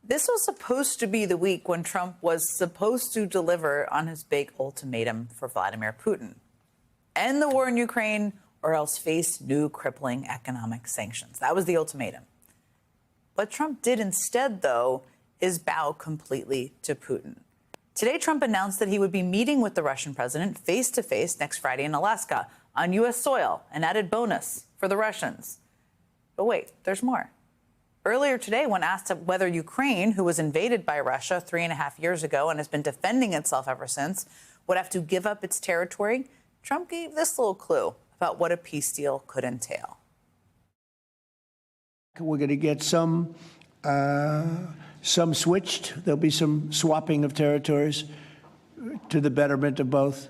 This was supposed to be the week when Trump was supposed to deliver on his big ultimatum for Vladimir Putin. End the war in Ukraine or else face new crippling economic sanctions. That was the ultimatum. What Trump did instead, though, is bow completely to Putin. Today, Trump announced that he would be meeting with the Russian president face-to-face next Friday in Alaska on U.S. soil, an added bonus for the Russians. But wait, there's more. Earlier today, when asked whether Ukraine, who was invaded by Russia 3.5 years ago and has been defending itself ever since, would have to give up its territory, Trump gave this little clue about what a peace deal could entail. We're going to get some switched. There'll be some swapping of territories to the betterment of both.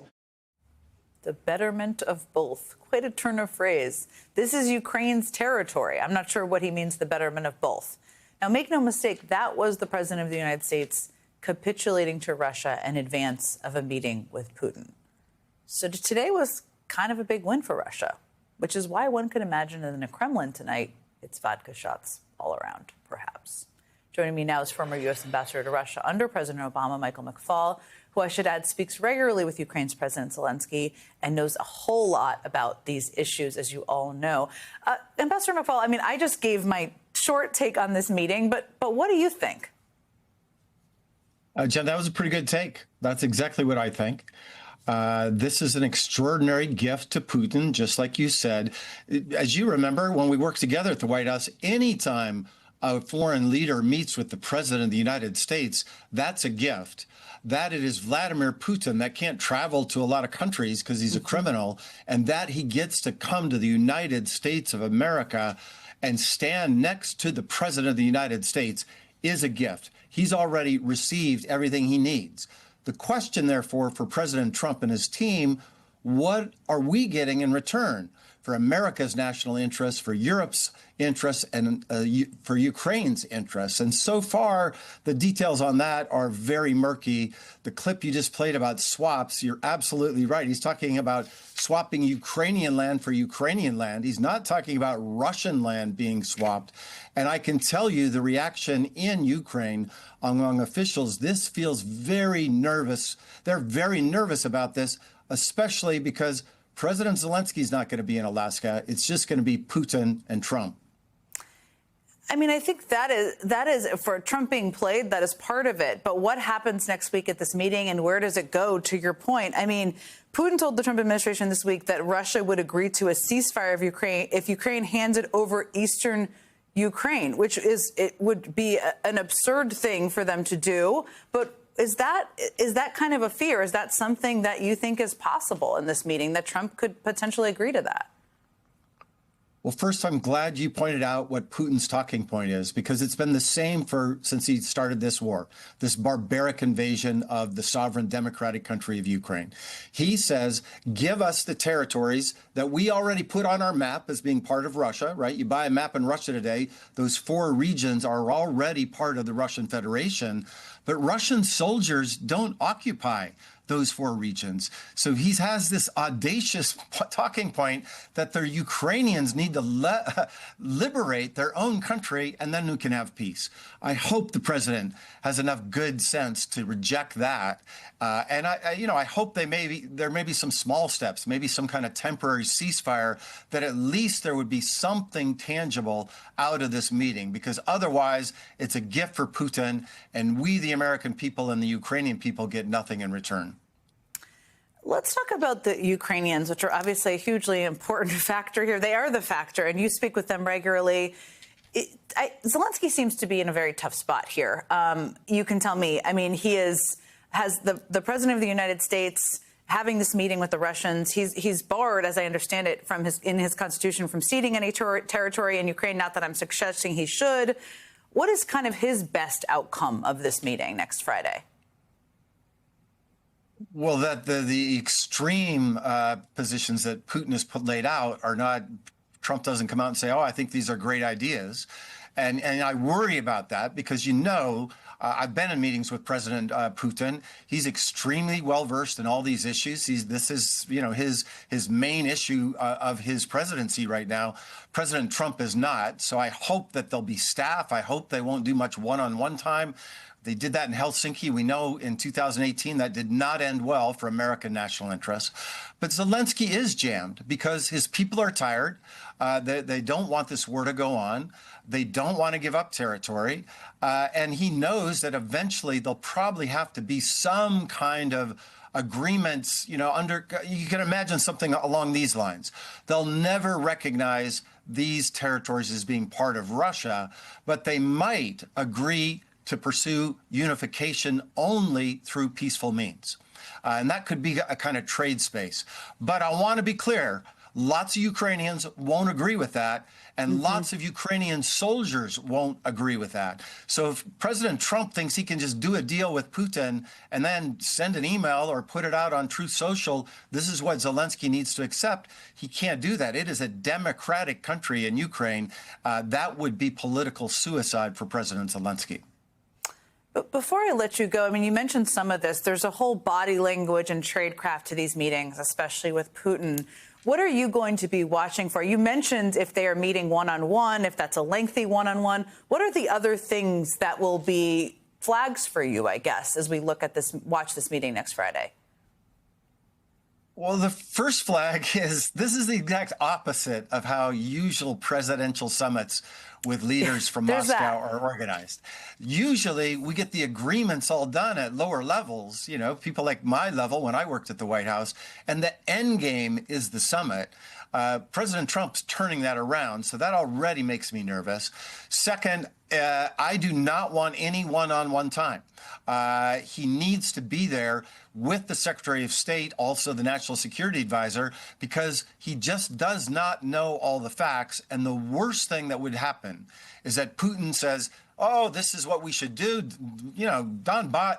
The betterment of both. Quite a turn of phrase. This is Ukraine's territory. I'm not sure what he means, the betterment of both. Now, make no mistake, that was the president of the United States capitulating to Russia in advance of a meeting with Putin. So today was kind of a big win for Russia, which is why one could imagine that in the Kremlin tonight, it's vodka shots all around, perhaps. Joining me now is former U.S. ambassador to Russia under President Obama, Michael McFaul, who I should add speaks regularly with Ukraine's President Zelensky and knows a whole lot about these issues, as you all know. Ambassador McFaul, I mean, I just gave my short take on this meeting, but what do you think? Jen, that was a pretty good take. That's exactly what I think. This is an extraordinary gift to Putin, just like you said. As you remember, when we worked together at the White House, anytime a foreign leader meets with the president of the United States, that's a gift. That it is Vladimir Putin that can't travel to a lot of countries because he's a criminal, and that he gets to come to the United States of America and stand next to the president of the United States is a gift. He's already received everything he needs. The question, therefore, for President Trump and his team, what are we getting in return for America's national interests, for Europe's interests, and for Ukraine's interests? And so far, the details on that are very murky. The clip you just played about swaps, you're absolutely right. He's talking about swapping Ukrainian land for Ukrainian land. He's not talking about Russian land being swapped. And I can tell you the reaction in Ukraine among officials, this feels very nervous. They're very nervous about this, especially because President Zelensky is not going to be in Alaska. It's just going to be Putin and Trump. I mean, I think that is for Trump being played, that is part of it. But what happens next week at this meeting and where does it go, to your point? I mean, Putin told the Trump administration this week that Russia would agree to a ceasefire of Ukraine if Ukraine handed over eastern Ukraine, which it would be an absurd thing for them to do. But is that kind of a fear? Is that something that you think is possible in this meeting, that Trump could potentially agree to that? Well, first, I'm glad you pointed out what Putin's talking point is, because it's been the same since he started this war, this barbaric invasion of the sovereign democratic country of Ukraine. He says, give us the territories that we already put on our map as being part of Russia, right? You buy a map in Russia today, those 4 regions are already part of the Russian Federation, but Russian soldiers don't occupy those 4 regions. So he has this audacious talking point that the Ukrainians need to liberate their own country, and then we can have peace. I hope the president has enough good sense to reject that. And I hope there may be some small steps, maybe some kind of temporary ceasefire, that at least there would be something tangible out of this meeting, because otherwise it's a gift for Putin, and we, the American people, and the Ukrainian people get nothing in return. Let's talk about the Ukrainians, which are obviously a hugely important factor here. They are the factor, and you speak with them regularly. Zelensky seems to be in a very tough spot here. You can tell me. I mean, he has the president of the United States having this meeting with the Russians. He's barred, as I understand it, in his constitution from ceding any territory in Ukraine. Not that I'm suggesting he should. What is kind of his best outcome of this meeting next Friday? Well, that the extreme positions that Putin has laid out are not, Trump doesn't come out and say, oh, I think these are great ideas. And I worry about that because, I've been in meetings with President Putin. He's extremely well versed in all these issues. This is, his main issue of his presidency right now. President Trump is not. So I hope that there'll be staff. I hope they won't do much one-on-one time. They did that in Helsinki. We know in 2018 that did not end well for American national interests. But Zelensky is jammed because his people are tired. They don't want this war to go on. They don't want to give up territory. And he knows that eventually there'll probably have to be some kind of agreements, you can imagine something along these lines. They'll never recognize these territories as being part of Russia, but they might agree to pursue unification only through peaceful means. And that could be a kind of trade space. But I want to be clear, lots of Ukrainians won't agree with that, and lots of Ukrainian soldiers won't agree with that. So if President Trump thinks he can just do a deal with Putin and then send an email or put it out on Truth Social, this is what Zelensky needs to accept, he can't do that. It is a democratic country in Ukraine. That would be political suicide for President Zelensky. But before I let you go, I mean, you mentioned some of this. There's a whole body language and tradecraft to these meetings, especially with Putin. What are you going to be watching for? You mentioned if they are meeting one-on-one, if that's a lengthy one-on-one. What are the other things that will be flags for you, I guess, as we look at this, watch this meeting next Friday? Well, the first flag is this is the exact opposite of how usual presidential summits with leaders from Moscow are organized. Usually we get the agreements all done at lower levels, people like my level when I worked at the White House, and the end game is the summit. President Trump's turning that around, so that already makes me nervous. Second, I do not want any one-on-one time. He needs to be there with the Secretary of State, also the National Security Advisor, because he just does not know all the facts. And the worst thing that would happen is that Putin says, oh, this is what we should do.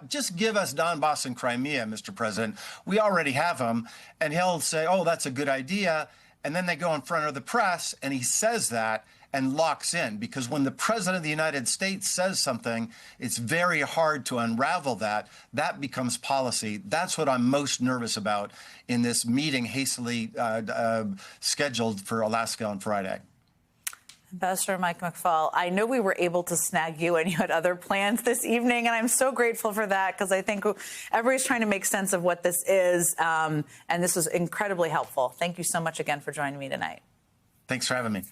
Just give us Donbass and Crimea, Mr. President. We already have them. And he'll say, oh, that's a good idea. And then they go in front of the press and he says that and locks in, because when the president of the United States says something, it's very hard to unravel that. That becomes policy. That's what I'm most nervous about in this meeting hastily scheduled for Alaska on Friday. Ambassador Mike McFaul, I know we were able to snag you and you had other plans this evening, and I'm so grateful for that because I think everybody's trying to make sense of what this is, and this was incredibly helpful. Thank you so much again for joining me tonight. Thanks for having me.